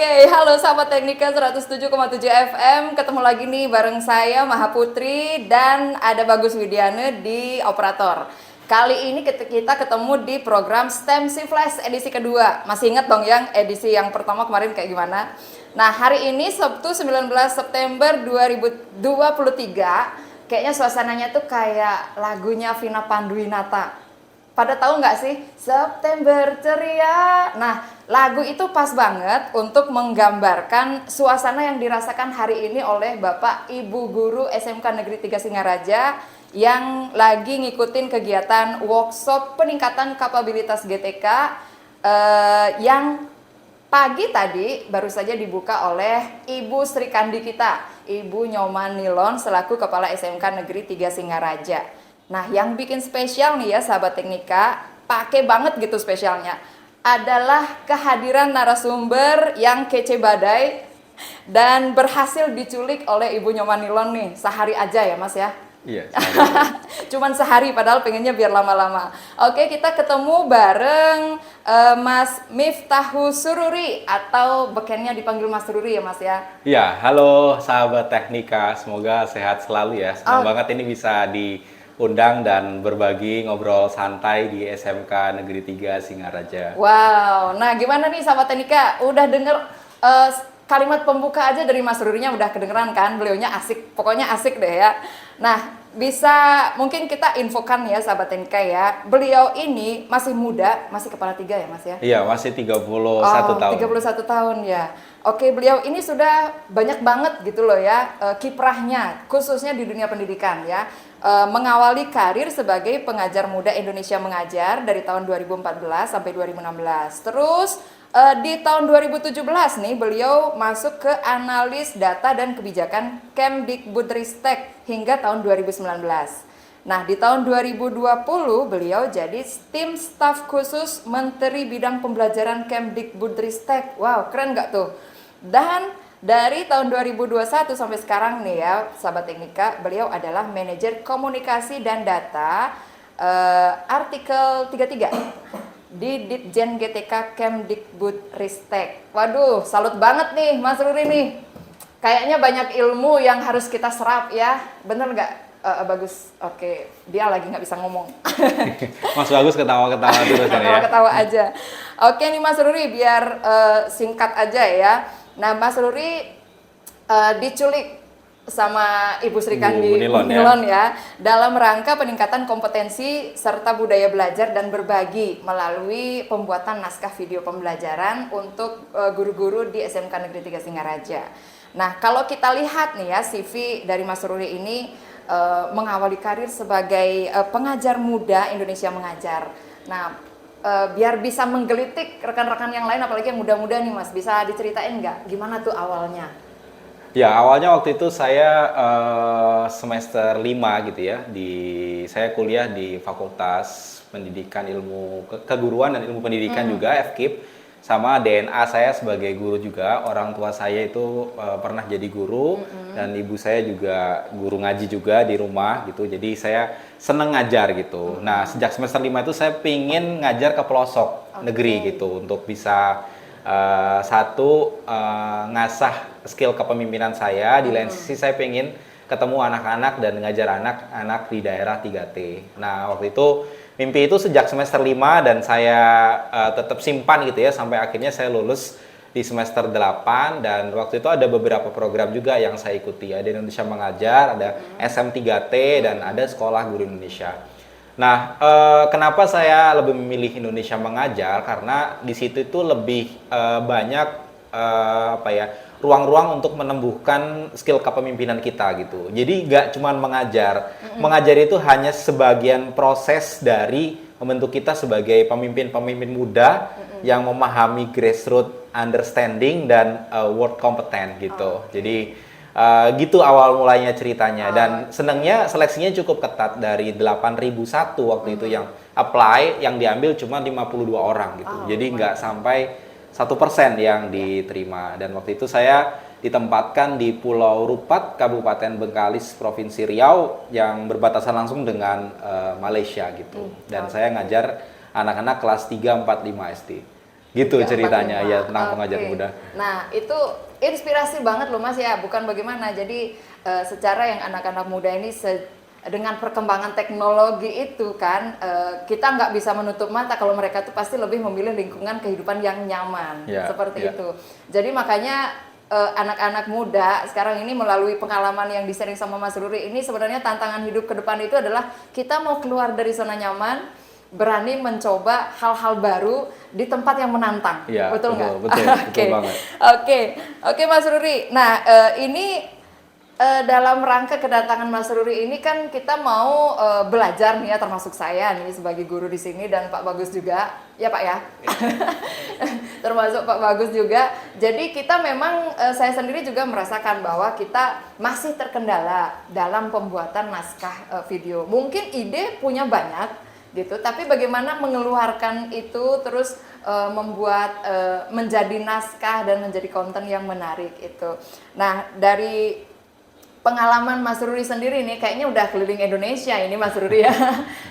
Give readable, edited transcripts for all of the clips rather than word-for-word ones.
Oke, halo sahabat Teknika 107,7 FM. Ketemu lagi nih bareng saya Maha Putri dan ada Bagus Widiane di operator. Kali ini kita ketemu di program STEM C Flash edisi kedua. Masih ingat dong yang edisi yang pertama kemarin kayak gimana? Nah, hari ini Sabtu 19 September 2023, kayaknya suasananya tuh kayak lagunya Vina Panduwinata. Pada tahu nggak sih September ceria? Nah, lagu itu pas banget untuk menggambarkan suasana yang dirasakan hari ini oleh Bapak Ibu Guru SMK Negeri 3 Singaraja yang lagi ngikutin kegiatan workshop peningkatan kapabilitas GTK yang pagi tadi baru saja dibuka oleh Ibu Sri Kandi kita, Ibu Nyoman Nilon selaku Kepala SMK Negeri 3 Singaraja. Nah, yang bikin spesial nih ya sahabat Teknika, pakai banget gitu spesialnya, adalah kehadiran narasumber yang kece badai dan berhasil diculik oleh Ibu Nyoman Nilon nih, sehari aja ya Mas ya? Iya. Cuman sehari padahal pengennya biar lama-lama. Oke, kita ketemu bareng Mas Miftahus Sururi atau bekennya dipanggil Mas Sururi ya Mas ya? Iya, halo sahabat Teknika, semoga sehat selalu ya. Senang banget ini bisa diundang dan berbagi ngobrol santai di SMK Negeri 3 Singaraja. Wow, nah gimana nih sahabat Teknika? Udah denger kalimat pembuka aja dari Mas Rurinya udah kedengeran kan? Beliaunya asik, pokoknya asik deh ya. Nah, bisa mungkin kita infokan ya sahabat Teknika ya. Beliau ini masih muda, masih kepala 3 ya Mas ya? Iya, masih 31 tahun. 31 tahun ya. Oke, beliau ini sudah banyak banget gitu loh ya kiprahnya, khususnya di dunia pendidikan ya. Mengawali karir sebagai pengajar muda Indonesia Mengajar dari tahun 2014 sampai 2016. Terus di tahun 2017 nih beliau masuk ke analis data dan kebijakan Kemdikbudristek hingga tahun 2019. Nah, di tahun 2020 beliau jadi tim staf khusus Menteri Bidang Pembelajaran Kemdikbudristek. Wow, keren nggak tuh? Dan dari tahun 2021 sampai sekarang nih ya, sahabat Teknika, beliau adalah manajer komunikasi dan data artikel 33 di Ditjen GTK Kemdikbudristek. Waduh, salut banget nih Mas Ruri nih. Kayaknya banyak ilmu yang harus kita serap ya. Bener nggak? Bagus, oke, dia lagi nggak bisa ngomong. Mas Bagus ketawa-ketawa terus kan ya. Ketawa aja. Oke nih Mas Ruri, biar singkat aja ya. Nah, Mas Ruri diculik sama Ibu Sri Kandi Nilon ya dalam rangka peningkatan kompetensi serta budaya belajar dan berbagi melalui pembuatan naskah video pembelajaran untuk guru-guru di SMK Negeri 3 Singaraja. Nah, kalau kita lihat nih ya CV dari Mas Ruri ini mengawali karir sebagai pengajar muda Indonesia Mengajar. Nah, biar bisa menggelitik rekan-rekan yang lain apalagi yang muda-muda nih Mas, bisa diceritain nggak gimana tuh awalnya? Ya, awalnya waktu itu saya semester 5 gitu ya. Saya kuliah di Fakultas Pendidikan Ilmu Keguruan dan Ilmu Pendidikan juga, FKIP. Sama DNA saya sebagai guru juga. Orang tua saya itu pernah jadi guru dan ibu saya juga guru ngaji juga di rumah gitu. Jadi saya seneng ngajar gitu. Nah, sejak semester 5 itu saya pingin ngajar ke pelosok negeri gitu untuk bisa ngasah skill kepemimpinan saya. Di lain sisi saya pengen ketemu anak-anak dan ngajar anak-anak di daerah 3T. Nah, waktu itu mimpi itu sejak semester 5 dan saya tetap simpan gitu ya sampai akhirnya saya lulus di semester 8 dan waktu itu ada beberapa program juga yang saya ikuti. Ada Indonesia Mengajar, ada SM3T dan ada Sekolah Guru Indonesia. Nah, kenapa saya lebih memilih Indonesia Mengajar? Karena di situ itu lebih banyak ruang-ruang untuk menumbuhkan skill kepemimpinan kita gitu. Jadi nggak cuma mengajar. Mengajar itu hanya sebagian proses dari membentuk kita sebagai pemimpin-pemimpin muda yang memahami grassroots understanding dan world competent gitu. Jadi gitu awal mulanya ceritanya dan senangnya seleksinya cukup ketat dari 8.001 waktu itu yang apply, yang diambil cuma 52 orang gitu. Jadi nggak sampai 1% yang diterima dan waktu itu saya ditempatkan di Pulau Rupat, Kabupaten Bengkalis, Provinsi Riau yang berbatasan langsung dengan Malaysia gitu. Dan saya ngajar anak-anak kelas 3, 4, 5 SD. Gitu 3, 4, ceritanya 5. ya tentang pengajar Oke. muda. Nah, itu inspirasi banget loh Mas ya, bukan bagaimana. Jadi secara yang anak-anak muda ini dengan perkembangan teknologi itu kan kita nggak bisa menutup mata kalau mereka tuh pasti lebih memilih lingkungan kehidupan yang nyaman, Ya, seperti ya. itu. Jadi makanya anak-anak muda sekarang ini melalui pengalaman yang di-sharing sama Mas Ruri ini sebenarnya tantangan hidup ke depan itu adalah kita mau keluar dari zona nyaman, berani mencoba hal-hal baru di tempat yang menantang. Iya, Betul nggak? betul Oke. banget. Oke Mas Ruri. Nah, ini dalam rangka kedatangan Mas Ruri ini kan kita mau belajar nih ya, termasuk saya nih sebagai guru di sini dan Pak Bagus juga, ya Pak ya, termasuk Pak Bagus juga. Jadi kita memang saya sendiri juga merasakan bahwa kita masih terkendala dalam pembuatan naskah video. Mungkin ide punya banyak gitu, tapi bagaimana mengeluarkan itu terus membuat menjadi naskah dan menjadi konten yang menarik itu. Nah, dari pengalaman Mas Ruri sendiri nih kayaknya udah keliling Indonesia ini Mas Ruri ya.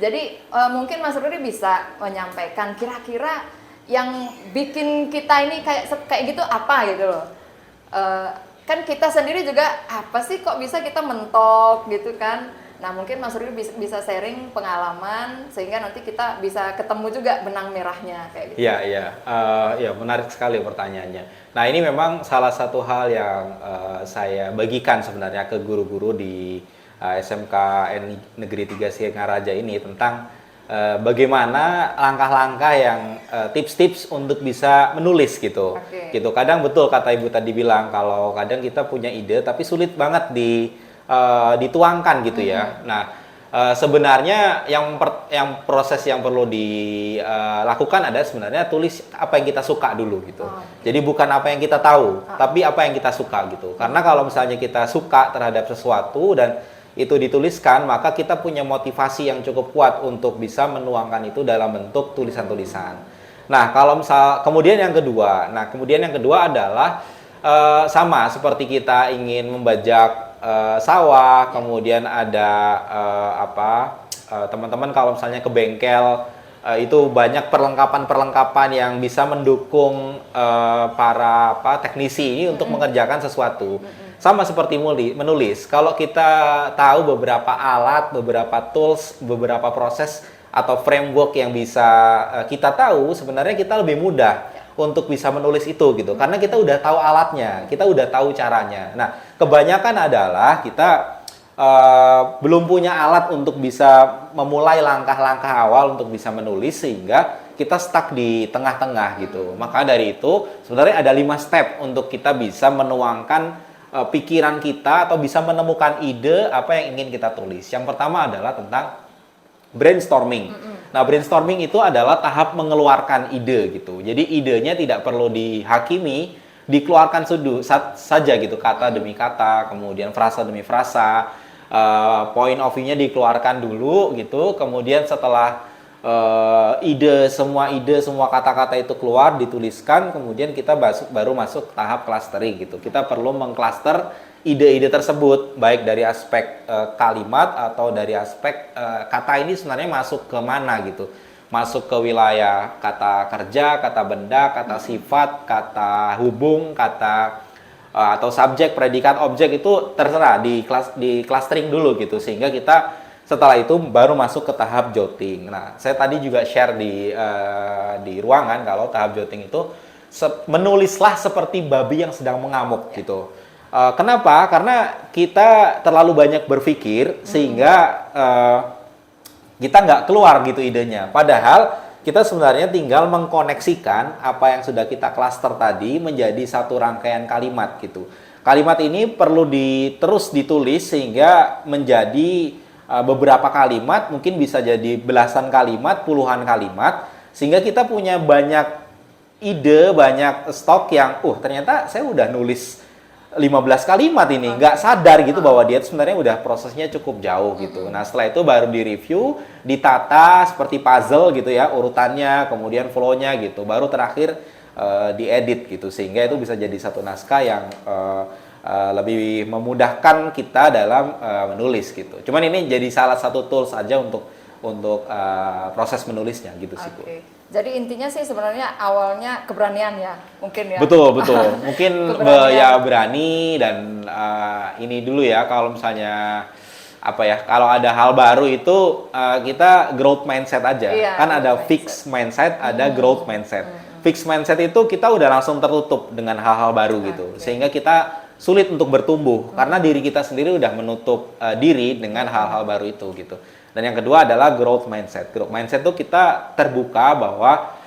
Jadi mungkin Mas Ruri bisa menyampaikan kira-kira yang bikin kita ini kayak gitu apa gitu loh. Kan kita sendiri juga apa sih kok bisa kita mentok gitu kan. Nah, mungkin Mas Ruri bisa sharing pengalaman sehingga nanti kita bisa ketemu juga benang merahnya kayak gitu. Iya, iya. Ya, menarik sekali pertanyaannya. Nah, ini memang salah satu hal yang saya bagikan sebenarnya ke guru-guru di SMKN Negeri 3 Singaraja ini tentang bagaimana langkah-langkah yang tips-tips untuk bisa menulis gitu. Oke. Gitu. Kadang betul kata Ibu tadi bilang kalau kadang kita punya ide tapi sulit banget dituangkan gitu ya. Nah, sebenarnya yang proses yang perlu dilakukan adalah sebenarnya tulis apa yang kita suka dulu gitu. Jadi bukan apa yang kita tahu, tapi apa yang kita suka gitu. Karena kalau misalnya kita suka terhadap sesuatu dan itu dituliskan, maka kita punya motivasi yang cukup kuat untuk bisa menuangkan itu dalam bentuk tulisan-tulisan. Nah, kalau kemudian yang kedua adalah sama seperti kita ingin membajak sawah, kemudian ada teman-teman kalau misalnya ke bengkel itu banyak perlengkapan-perlengkapan yang bisa mendukung para teknisi ini untuk mengerjakan sesuatu. Sama seperti menulis, kalau kita tahu beberapa alat, beberapa tools, beberapa proses atau framework yang bisa kita tahu, sebenarnya kita lebih mudah untuk bisa menulis itu gitu, karena kita udah tahu alatnya, kita udah tahu caranya. Nah, kebanyakan adalah kita belum punya alat untuk bisa memulai langkah-langkah awal untuk bisa menulis sehingga kita stuck di tengah-tengah gitu. Maka dari itu sebenarnya ada 5 step untuk kita bisa menuangkan pikiran kita atau bisa menemukan ide apa yang ingin kita tulis. Yang pertama adalah tentang brainstorming. Nah, brainstorming itu adalah tahap mengeluarkan ide gitu. Jadi idenya tidak perlu dihakimi, dikeluarkan saja gitu, kata demi kata, kemudian frasa demi frasa, point of view-nya dikeluarkan dulu gitu. Kemudian setelah semua kata-kata itu keluar, dituliskan, kemudian kita baru masuk tahap clustering gitu. Kita perlu mengcluster ide-ide tersebut, baik dari aspek kalimat atau dari aspek kata ini sebenarnya masuk ke mana gitu. Masuk ke wilayah kata kerja, kata benda, kata sifat, kata hubung, kata atau subjek, predikat, objek, itu terserah di clustering dulu gitu, sehingga kita setelah itu baru masuk ke tahap jotting. Nah, saya tadi juga share di ruangan kalau tahap jotting itu menulislah seperti babi yang sedang mengamuk gitu. Kenapa? Karena kita terlalu banyak berpikir sehingga kita nggak keluar gitu idenya. Padahal kita sebenarnya tinggal mengkoneksikan apa yang sudah kita cluster tadi menjadi satu rangkaian kalimat gitu. Kalimat ini perlu terus ditulis sehingga menjadi beberapa kalimat, mungkin bisa jadi belasan kalimat, puluhan kalimat, sehingga kita punya banyak ide, banyak stok yang ternyata saya udah nulis 15 kalimat ini, nggak sadar gitu bahwa dia sebenarnya udah prosesnya cukup jauh gitu. Nah, setelah itu baru direview, ditata seperti puzzle gitu ya, urutannya, kemudian flow-nya gitu, baru terakhir diedit gitu, sehingga itu bisa jadi satu naskah yang lebih memudahkan kita dalam menulis gitu. Cuman ini jadi salah satu tools aja untuk proses menulisnya gitu sih Bu. Oke. Jadi intinya sih sebenarnya awalnya keberanian ya, mungkin ya. Betul, betul. Mungkin Keberanian. ya berani dan ini dulu ya kalau misalnya apa ya, kalau ada hal baru itu kita growth mindset aja. Iya, Kan ada growth fixed mindset, ada growth mindset. Fixed mindset itu kita udah langsung tertutup dengan hal-hal baru gitu. Sehingga kita sulit untuk bertumbuh karena diri kita sendiri udah menutup diri dengan hal-hal baru itu gitu. Dan yang kedua adalah growth mindset. Growth mindset itu kita terbuka bahwa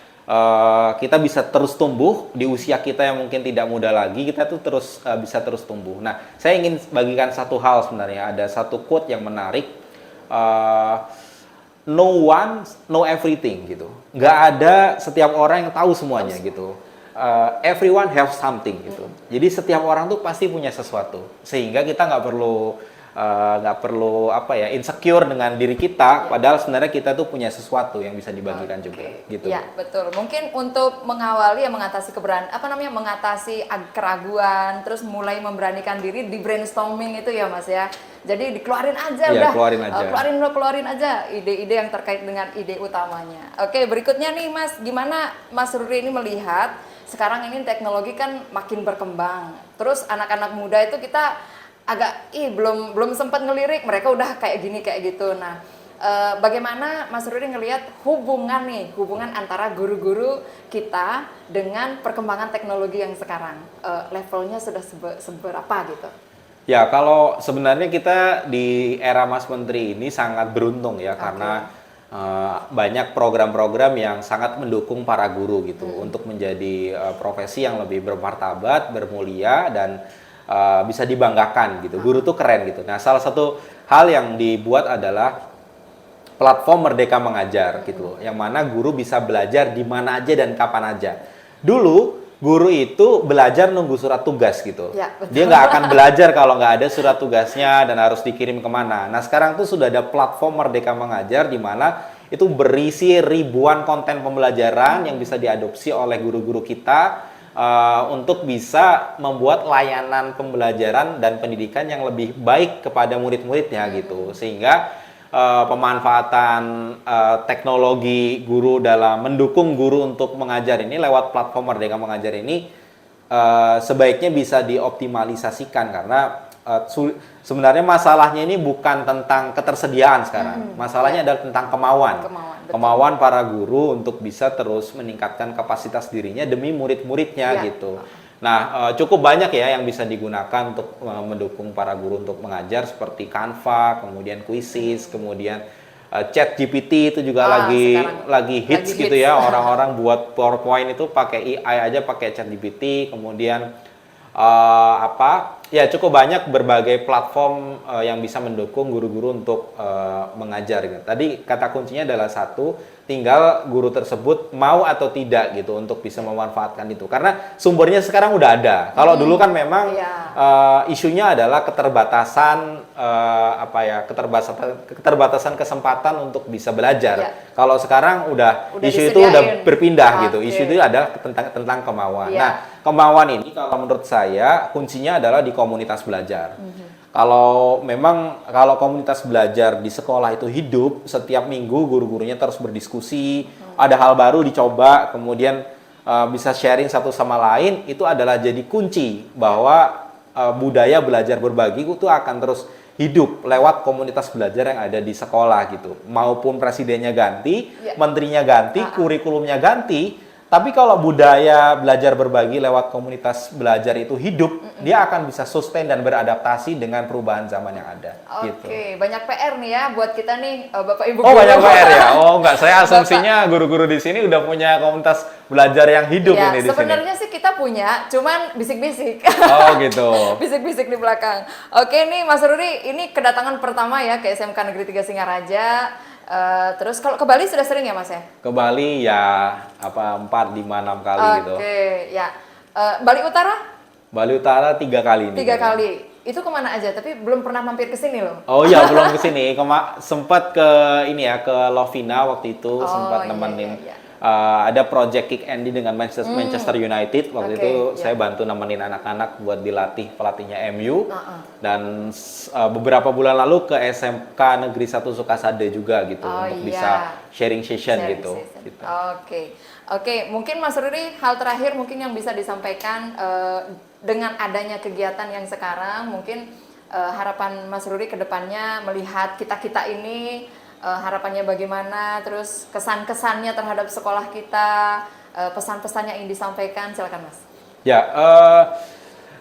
kita bisa terus tumbuh di usia kita yang mungkin tidak muda lagi, kita tuh terus bisa terus tumbuh. Nah, saya ingin bagikan satu hal sebenarnya. Ada satu quote yang menarik. No one know everything gitu. Nggak ada setiap orang yang tahu semuanya gitu. Everyone have something gitu. Jadi setiap orang tuh pasti punya sesuatu. Sehingga kita nggak perlu apa ya, insecure dengan diri kita, padahal sebenarnya kita tuh punya sesuatu yang bisa dibagikan juga gitu. Ya, betul. Mungkin untuk mengawali mengatasi mengatasi keraguan, terus mulai memberanikan diri di brainstorming itu ya Mas ya. Jadi dikeluarin aja Iya, udah. keluarin aja ide-ide yang terkait dengan ide utamanya. Oke, berikutnya nih Mas, gimana Mas Ruri ini melihat sekarang ini teknologi kan makin berkembang. Terus anak-anak muda itu kita agak belum sempat ngelirik, mereka udah kayak gini kayak gitu. Nah, bagaimana Mas Rudi ngelihat hubungan antara guru-guru kita dengan perkembangan teknologi yang sekarang, levelnya sudah seberapa gitu? Ya, kalau sebenarnya kita di era Mas Menteri ini sangat beruntung ya, karena banyak program-program yang sangat mendukung para guru gitu untuk menjadi profesi yang lebih bermartabat, bermulia, dan bisa dibanggakan gitu. Guru tuh keren gitu. Nah, salah satu hal yang dibuat adalah platform Merdeka Mengajar gitu, yang mana guru bisa belajar di mana aja dan kapan aja. Dulu guru itu belajar nunggu surat tugas gitu. Ya, betul. Dia nggak akan belajar kalau nggak ada surat tugasnya dan harus dikirim kemana. Nah, sekarang tuh sudah ada platform Merdeka Mengajar di mana itu berisi ribuan konten pembelajaran yang bisa diadopsi oleh guru-guru kita untuk bisa membuat layanan pembelajaran dan pendidikan yang lebih baik kepada murid-muridnya gitu. Sehingga pemanfaatan teknologi guru dalam mendukung guru untuk mengajar ini lewat platform Merdeka Mengajar ini sebaiknya bisa dioptimalisasikan, karena sebenarnya masalahnya ini bukan tentang ketersediaan sekarang. Masalahnya adalah tentang kemauan para guru untuk bisa terus meningkatkan kapasitas dirinya demi murid-muridnya gitu. Nah, cukup banyak ya yang bisa digunakan untuk mendukung para guru untuk mengajar, seperti Canva, kemudian Quizzes, kemudian ChatGPT itu juga lagi hits gitu ya. Orang-orang buat PowerPoint itu pakai AI aja, pakai ChatGPT, kemudian ya cukup banyak berbagai platform yang bisa mendukung guru-guru untuk mengajar gitu. Tadi kata kuncinya adalah satu, tinggal guru tersebut mau atau tidak gitu untuk bisa memanfaatkan itu, karena sumbernya sekarang udah ada. Kalau dulu kan memang isunya adalah keterbatasan keterbatasan kesempatan untuk bisa belajar. Kalau sekarang udah isu itu udah berpindah gitu. Isu itu adalah tentang kemauan. Nah, kemauan ini kalau menurut saya kuncinya adalah di komunitas belajar. Kalau komunitas belajar di sekolah itu hidup, setiap minggu guru-gurunya terus berdiskusi, ada hal baru dicoba, kemudian bisa sharing satu sama lain, itu adalah jadi kunci bahwa budaya belajar berbagi itu akan terus hidup lewat komunitas belajar yang ada di sekolah gitu. Maupun presidennya ganti, menterinya ganti, kurikulumnya ganti, tapi kalau budaya belajar berbagi lewat komunitas belajar itu hidup, dia akan bisa sustain dan beradaptasi dengan perubahan zaman yang ada. Oke, banyak PR nih ya buat kita nih, Bapak Ibu guru. Oh, banyak PR ya? Oh, enggak. Saya asumsinya guru-guru di sini udah punya komunitas belajar yang hidup ini di sini. Sebenarnya sih kita punya, cuman bisik-bisik. Oh, gitu. Bisik-bisik di belakang. Oke nih, Mas Ruri, ini kedatangan pertama ya ke SMK Negeri 3 Singaraja. Terus kalau ke Bali sudah sering ya Mas ya? Ke Bali ya 4, 5, 6 kali gitu. Oke, ya. Bali Utara? Bali Utara 3 kali ini. 3 kali. Itu kemana aja? Tapi belum pernah mampir ke sini loh. Oh iya, belum ke sini. Sempat ke ke Lovina waktu itu, sempat nemenin ada project Kick Andy dengan Manchester United. Waktu Oke, itu ya. saya bantu nemenin anak-anak buat dilatih pelatihnya MU. Dan beberapa bulan lalu ke SMK Negeri 1 Sukasade juga gitu Oh, untuk iya. bisa sharing session Sharing gitu. session. Gitu. Oke, mungkin Mas Ruri hal terakhir mungkin yang bisa disampaikan dengan adanya kegiatan yang sekarang, mungkin harapan Mas Ruri ke depannya melihat kita-kita ini harapannya bagaimana, terus kesan-kesannya terhadap sekolah kita, pesan-pesannya yang disampaikan, silakan Mas. Ya,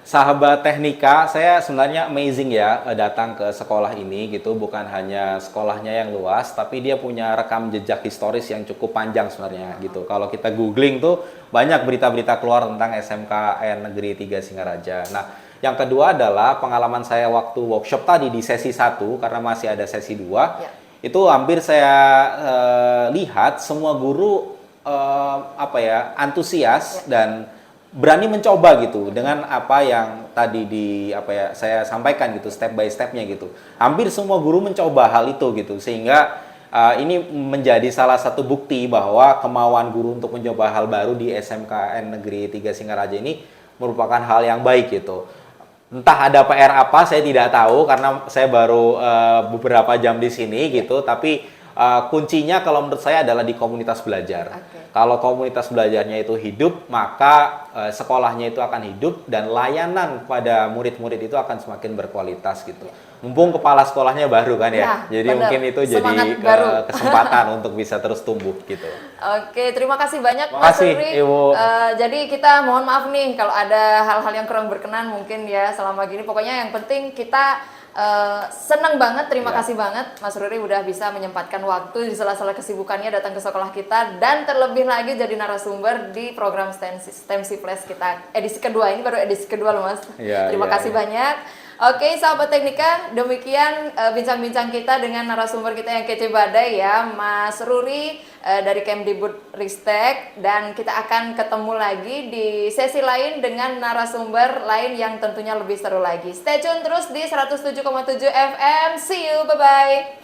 sahabat teknika, saya sebenarnya amazing ya datang ke sekolah ini gitu, bukan hanya sekolahnya yang luas, tapi dia punya rekam jejak historis yang cukup panjang sebenarnya gitu. Kalau kita googling tuh banyak berita-berita keluar tentang SMKN Negeri 3 Singaraja. Nah, yang kedua adalah pengalaman saya waktu workshop tadi di sesi 1, karena masih ada sesi 2, itu hampir saya lihat semua guru antusias dan berani mencoba gitu dengan apa yang tadi saya sampaikan gitu, step by stepnya gitu. Hampir semua guru mencoba hal itu gitu, sehingga ini menjadi salah satu bukti bahwa kemauan guru untuk mencoba hal baru di SMKN Negeri 3 Singaraja ini merupakan hal yang baik gitu. Entah ada PR apa, saya tidak tahu karena saya baru beberapa jam di sini gitu, tapi kuncinya kalau menurut saya adalah di komunitas belajar. Kalau komunitas belajarnya itu hidup, maka sekolahnya itu akan hidup dan layanan pada murid-murid itu akan semakin berkualitas gitu. Mumpung kepala sekolahnya baru kan ya, jadi bener. mungkin itu Semangat jadi baru. kesempatan untuk bisa terus tumbuh gitu. Oke, terima kasih banyak Terima Mas kasih, Ruri. Ibu. Jadi kita mohon maaf nih kalau ada hal-hal yang kurang berkenan mungkin ya selama gini. Pokoknya yang penting kita senang banget, terima kasih banget Mas Ruri udah bisa menyempatkan waktu di sela-sela kesibukannya datang ke sekolah kita dan terlebih lagi jadi narasumber di program STEMC Plus kita edisi kedua. Ini baru edisi kedua loh Mas. Terima kasih banyak. Oke, sahabat teknika, demikian bincang-bincang kita dengan narasumber kita yang kece badai ya, Mas Ruri dari Kemdikbud Ristek, dan kita akan ketemu lagi di sesi lain dengan narasumber lain yang tentunya lebih seru lagi. Stay tune terus di 107,7 FM. See you, bye-bye.